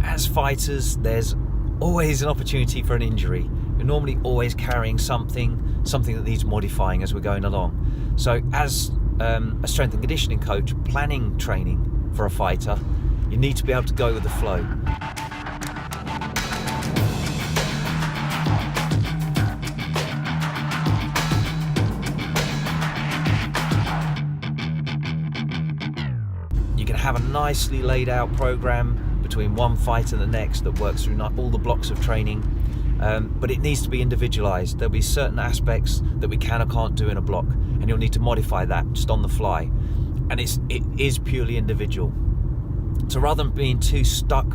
as fighters, there's always an opportunity for an injury. You're normally always carrying something that needs modifying as we're going along. So as a strength and conditioning coach planning training for a fighter, you need to be able to go with the flow. You can have a nicely laid out program between one fight and the next that works through all the blocks of training, but it needs to be individualized. There'll be certain aspects that we can or can't do in a block, and you'll need to modify that just on the fly, and it is purely individual. So rather than being too stuck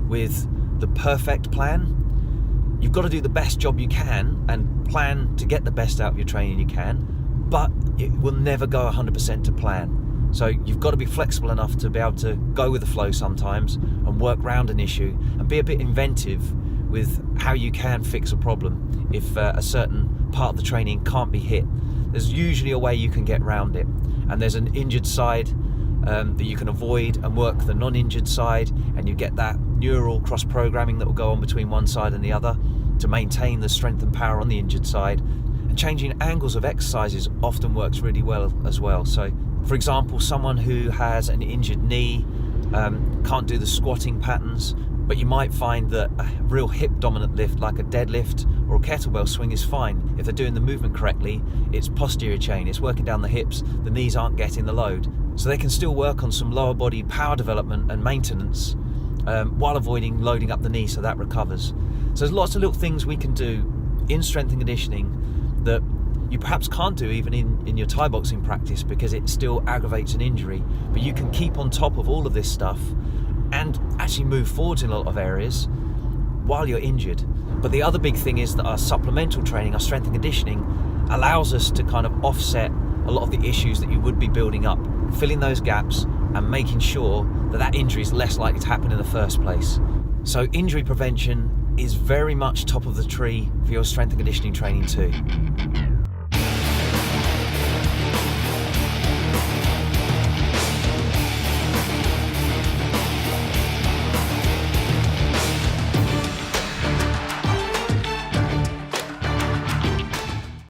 with the perfect plan, you've got to do the best job you can and plan to get the best out of your training you can, but it will never go 100% to plan. So you've got to be flexible enough to be able to go with the flow sometimes and work around an issue and be a bit inventive with how you can fix a problem if a certain part of the training can't be hit. There's usually a way you can get around it, and there's an injured side that you can avoid and work the non-injured side, and you get that neural cross-programming that will go on between one side and the other to maintain the strength and power on the injured side. And changing angles of exercises often works really well as well. So for example, someone who has an injured knee can't do the squatting patterns, but you might find that a real hip dominant lift like a deadlift or a kettlebell swing is fine. If they're doing the movement correctly, it's posterior chain, it's working down the hips, the knees aren't getting the load. So they can still work on some lower body power development and maintenance while avoiding loading up the knee so that recovers. So there's lots of little things we can do in strength and conditioning that you perhaps can't do even in your Thai boxing practice because it still aggravates an injury, but you can keep on top of all of this stuff and actually move forwards in a lot of areas while you're injured. But the other big thing is that our supplemental training, our strength and conditioning, allows us to kind of offset a lot of the issues that you would be building up, filling those gaps and making sure that that injury is less likely to happen in the first place. So injury prevention is very much top of the tree for your strength and conditioning training too.